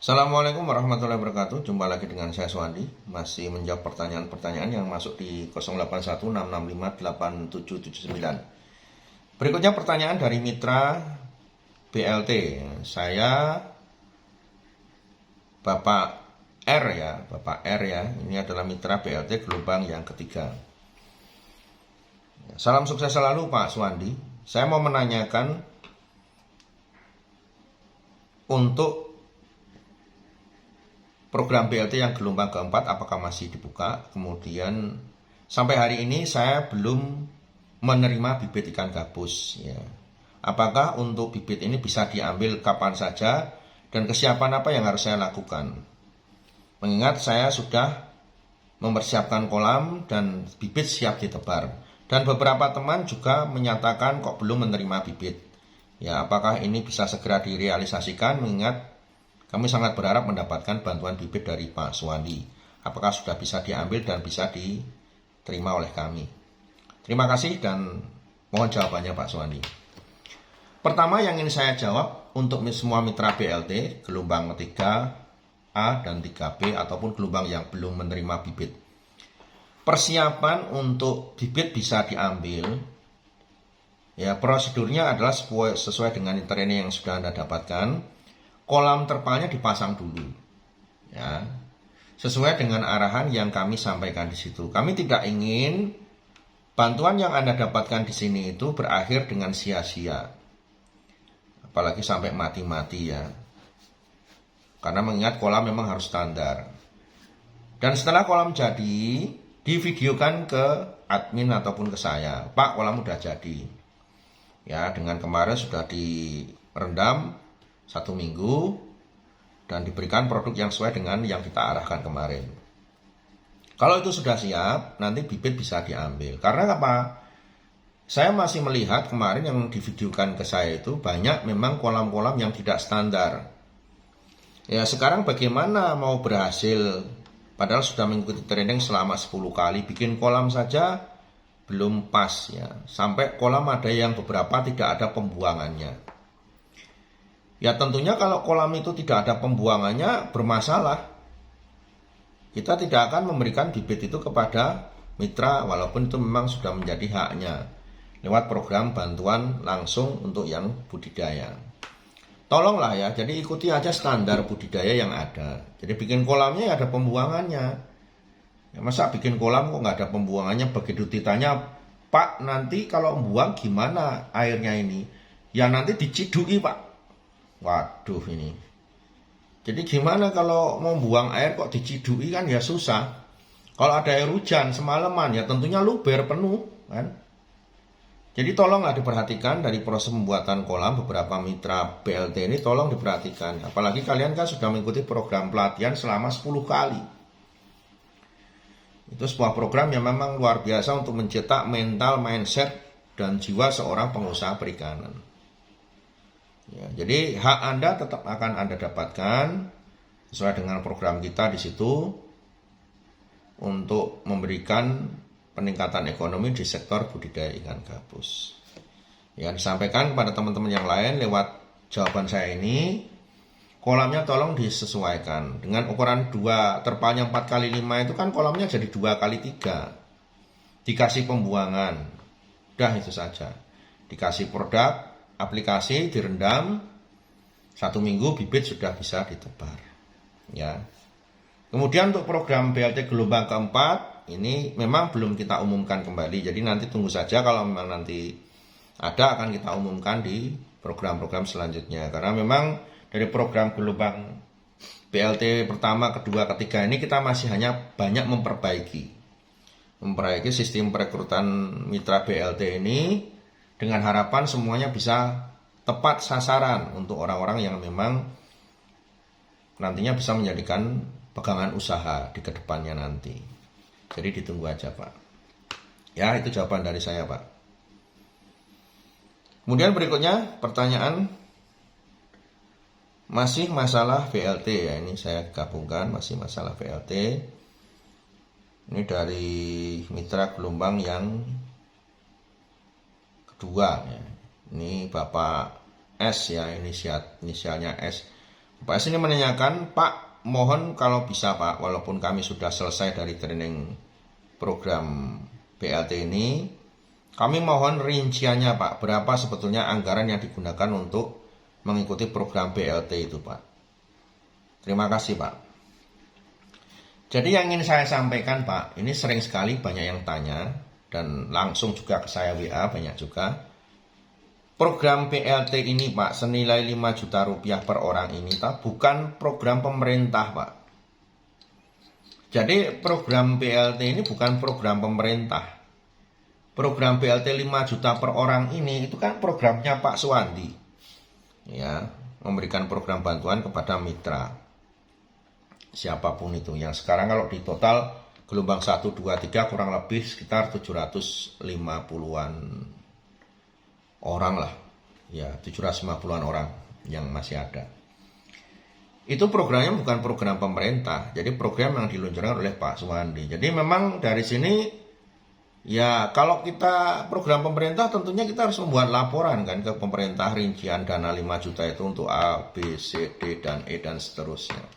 Assalamualaikum warahmatullahi wabarakatuh. Jumpa lagi dengan saya Suwandi. Masih menjawab pertanyaan-pertanyaan yang masuk di 0816658779. Berikutnya pertanyaan dari mitra BLT. Saya Bapak R ya, Bapak R ya. Ini adalah mitra BLT gelombang yang ketiga. Salam sukses selalu Pak Suwandi. Saya mau menanyakan untuk program BLT yang gelombang keempat apakah masih dibuka. Kemudian sampai hari ini saya belum menerima bibit ikan gabus ya. Apakah untuk bibit ini bisa diambil kapan saja dan kesiapan apa yang harus saya lakukan? Mengingat saya sudah mempersiapkan kolam dan bibit siap ditebar. Dan beberapa teman juga menyatakan kok belum menerima bibit. Ya, apakah ini bisa segera direalisasikan mengingat kami sangat berharap mendapatkan bantuan bibit dari Pak Suwandi. Apakah sudah bisa diambil dan bisa diterima oleh kami? Terima kasih dan mohon jawabannya Pak Suwandi. Pertama yang ingin saya jawab untuk semua mitra BLT gelombang 3A dan 3B ataupun gelombang yang belum menerima bibit. Persiapan untuk bibit bisa diambil. Ya, prosedurnya adalah sesuai dengan training yang sudah Anda dapatkan. Kolam terpalnya dipasang dulu, ya, sesuai dengan arahan yang kami sampaikan di situ. Kami tidak ingin bantuan yang Anda dapatkan di sini itu berakhir dengan sia-sia, apalagi sampai mati-mati ya. Karena mengingat kolam memang harus standar. Dan setelah kolam jadi, divideokan ke admin ataupun ke saya, Pak, kolam udah jadi. Ya, dengan kemarin sudah direndam 1 minggu dan diberikan produk yang sesuai dengan yang kita arahkan kemarin. Kalau itu sudah siap, nanti bibit bisa diambil. Karena apa? Saya masih melihat kemarin yang divideokan ke saya itu banyak memang kolam-kolam yang tidak standar. Ya, sekarang bagaimana mau berhasil padahal sudah mengikuti training selama 10 kali, bikin kolam saja belum pas ya. Sampai kolam ada yang beberapa tidak ada pembuangannya. Ya tentunya kalau kolam itu tidak ada pembuangannya bermasalah. Kita tidak akan memberikan bibit itu kepada mitra walaupun itu memang sudah menjadi haknya lewat program bantuan langsung untuk yang budidaya. Tolonglah ya, jadi ikuti aja standar budidaya yang ada. Jadi bikin kolamnya ya ada pembuangannya. Ya, masa bikin kolam kok nggak ada pembuangannya? Begitu ditanya, Pak nanti kalau membuang gimana airnya ini? Ya nanti dicidui Pak. Waduh ini. Jadi gimana kalau mau buang air kok dicidui kan ya susah. Kalau ada air hujan semalaman ya tentunya luber penuh kan. Jadi tolonglah diperhatikan dari proses pembuatan kolam beberapa mitra BLT ini tolong diperhatikan. Apalagi kalian kan sudah mengikuti program pelatihan selama 10 kali. Itu sebuah program yang memang luar biasa untuk mencetak mental, mindset, dan jiwa seorang pengusaha perikanan. Ya, jadi hak Anda tetap akan Anda dapatkan sesuai dengan program kita di situ untuk memberikan peningkatan ekonomi di sektor budidaya ikan gabus. Ya, disampaikan kepada teman-teman yang lain lewat jawaban saya ini, kolamnya tolong disesuaikan dengan ukuran 2 terpalnya 4x5 itu kan kolamnya jadi 2x3. Dikasih pembuangan. Udah itu saja. Dikasih produk aplikasi direndam 1 minggu bibit sudah bisa ditebar ya. Kemudian untuk program BLT gelombang keempat ini memang belum kita umumkan kembali, jadi nanti tunggu saja kalau memang nanti ada akan kita umumkan di program-program selanjutnya. Karena memang dari program gelombang BLT pertama, kedua, ketiga ini kita masih hanya banyak memperbaiki sistem perekrutan mitra BLT ini dengan harapan semuanya bisa tepat sasaran untuk orang-orang yang memang nantinya bisa menjadikan pegangan usaha di kedepannya nanti. Jadi ditunggu aja Pak. Ya itu jawaban dari saya Pak. Kemudian berikutnya pertanyaan masih masalah BLT ya. Ini saya gabungkan masih masalah BLT. Ini dari mitra gelombang yang kedua ya. Ini Bapak S ya, inisialnya S. Pak S ini menanyakan, Pak, mohon kalau bisa Pak, walaupun kami sudah selesai dari training program BLT ini, kami mohon rinciannya Pak, berapa sebetulnya anggaran yang digunakan untuk mengikuti program BLT itu Pak. Terima kasih Pak. Jadi yang ingin saya sampaikan Pak, ini sering sekali banyak yang tanya, dan langsung juga ke saya WA banyak juga. Program BLT ini Pak, senilai 5 juta rupiah per orang ini Pak, bukan program pemerintah Pak. Jadi program BLT ini bukan program pemerintah. Program BLT 5 juta per orang ini itu kan programnya Pak Suwandi. Ya, memberikan program bantuan kepada mitra. Siapapun itu. Yang sekarang kalau di total gelombang 1, 2, 3 kurang lebih sekitar 750-an orang lah. Ya, 750-an orang yang masih ada. Itu programnya bukan program pemerintah. Jadi program yang diluncurkan oleh Pak Suwandi. Jadi memang dari sini, ya kalau kita program pemerintah tentunya kita harus membuat laporan kan ke pemerintah rincian dana 5 juta itu untuk A, B, C, D, dan E dan seterusnya.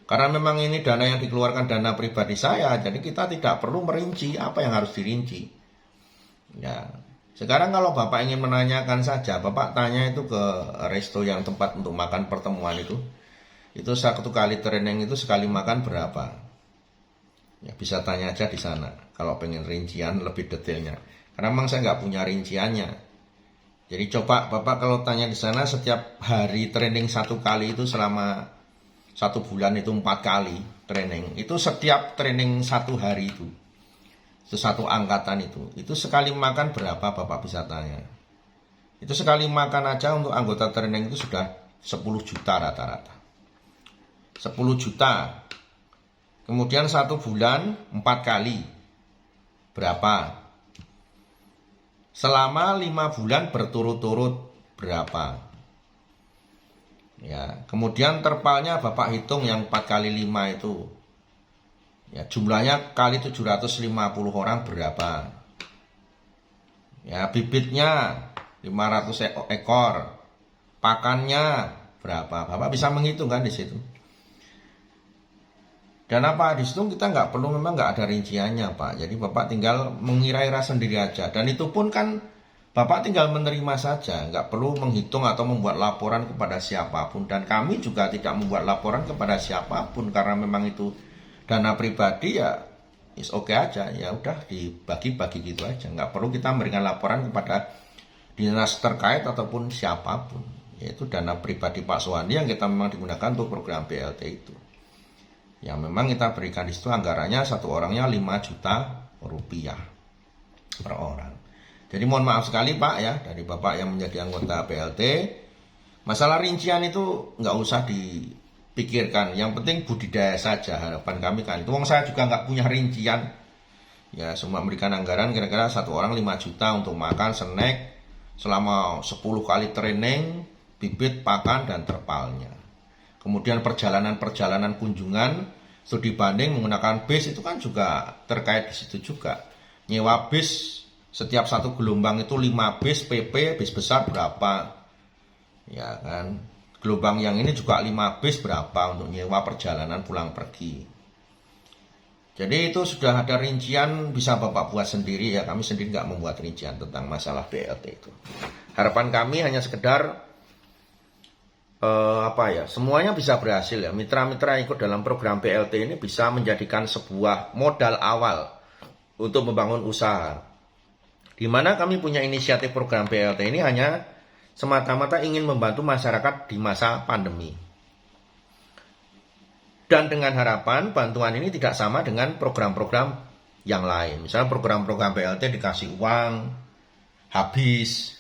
Karena memang ini dana yang dikeluarkan dana pribadi saya, jadi kita tidak perlu merinci apa yang harus dirinci. Ya, sekarang kalau Bapak ingin menanyakan saja, Bapak tanya itu ke resto yang tempat untuk makan pertemuan itu satu kali training itu sekali makan berapa? Ya bisa tanya aja di sana. Kalau pengen rincian lebih detailnya. Karena memang saya nggak punya rinciannya. Jadi coba Bapak kalau tanya di sana setiap hari training satu kali itu selama 1 bulan itu 4 kali training. Itu setiap training 1 hari itu satu angkatan itu sekali makan berapa Bapak bisa tanya. Itu sekali makan aja untuk anggota training itu sudah 10 juta rata-rata. 10 juta. Kemudian 1 bulan 4 kali. Berapa? Selama 5 bulan berturut-turut berapa? Ya, kemudian terpalnya Bapak hitung yang 4 kali 5 itu. Ya, jumlahnya kali 750 orang berapa? Ya, bibitnya 500 ekor. Pakannya berapa? Bapak bisa menghitung kan di situ. Dan apa di situ kita nggak perlu, memang nggak ada rinciannya Pak. Jadi Bapak tinggal mengira-ira sendiri aja. Dan itu pun kan Bapak tinggal menerima saja, nggak perlu menghitung atau membuat laporan kepada siapapun. Dan kami juga tidak membuat laporan kepada siapapun, karena memang itu dana pribadi ya is oke aja. Ya udah dibagi-bagi gitu aja. Nggak perlu kita memberikan laporan kepada dinas terkait ataupun siapapun. Yaitu dana pribadi Pak Suwandi yang kita memang digunakan untuk program BLT itu. Yang memang kita berikan di situ anggarannya satu orangnya 5 juta rupiah per orang. Jadi mohon maaf sekali Pak ya, dari Bapak yang menjadi anggota BLT, masalah rincian itu nggak usah dipikirkan. Yang penting budidaya saja, harapan kami kan. Itu saya juga nggak punya rincian. Ya semua memberikan anggaran kira-kira satu orang 5 juta untuk makan, snack, selama 10 kali training, bibit, pakan, dan terpalnya. Kemudian perjalanan-perjalanan kunjungan, studi banding menggunakan bis itu kan juga terkait di situ juga. Nyewa bis, setiap satu gelombang itu 5 bis, PP, bis besar berapa. Ya kan, gelombang yang ini juga 5 bis berapa untuk nyewa perjalanan pulang pergi. Jadi itu sudah ada rincian, bisa Bapak buat sendiri ya. Kami sendiri nggak membuat rincian tentang masalah BLT itu. Harapan kami hanya sekedar semuanya bisa berhasil ya. Mitra-mitra yang ikut dalam program BLT ini bisa menjadikan sebuah modal awal untuk membangun usaha. Di mana kami punya inisiatif program BLT ini hanya semata-mata ingin membantu masyarakat di masa pandemi. Dan dengan harapan bantuan ini tidak sama dengan program-program yang lain. Misalnya program-program BLT dikasih uang, habis,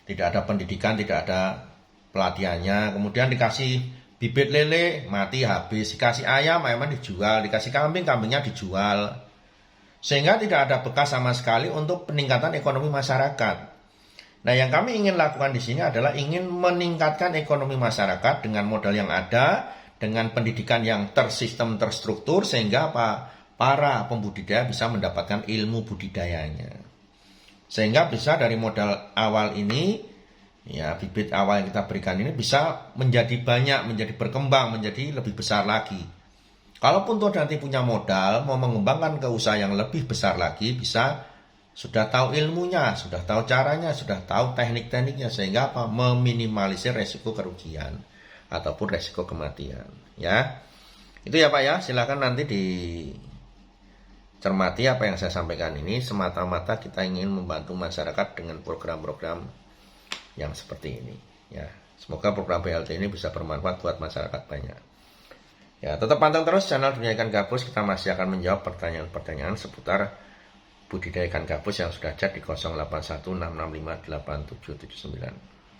tidak ada pendidikan, tidak ada pelatihannya. Kemudian dikasih bibit lele, mati habis. Dikasih ayam, ayamnya dijual. Dikasih kambing, kambingnya dijual. Sehingga tidak ada bekas sama sekali untuk peningkatan ekonomi masyarakat. Nah, yang kami ingin lakukan di sini adalah ingin meningkatkan ekonomi masyarakat dengan modal yang ada, dengan pendidikan yang tersistem, terstruktur, sehingga para pembudidaya bisa mendapatkan ilmu budidayanya. Sehingga bisa dari modal awal ini, ya bibit awal yang kita berikan ini bisa menjadi banyak, menjadi berkembang, menjadi lebih besar lagi. Kalaupun tuh nanti punya modal, mau mengembangkan ke usaha yang lebih besar lagi, bisa sudah tahu ilmunya, sudah tahu caranya, sudah tahu teknik-tekniknya, sehingga apa? Meminimalisir resiko kerugian ataupun resiko kematian. Ya, itu ya Pak ya. Silakan nanti dicermati apa yang saya sampaikan ini. Semata-mata kita ingin membantu masyarakat dengan program-program yang seperti ini. Ya, semoga program BLT ini bisa bermanfaat buat masyarakat banyak. Ya, tetap pantang terus channel Dunia Ikan Gabus. Kita masih akan menjawab pertanyaan-pertanyaan seputar budidaya ikan gabus yang sudah chat di 0816658779.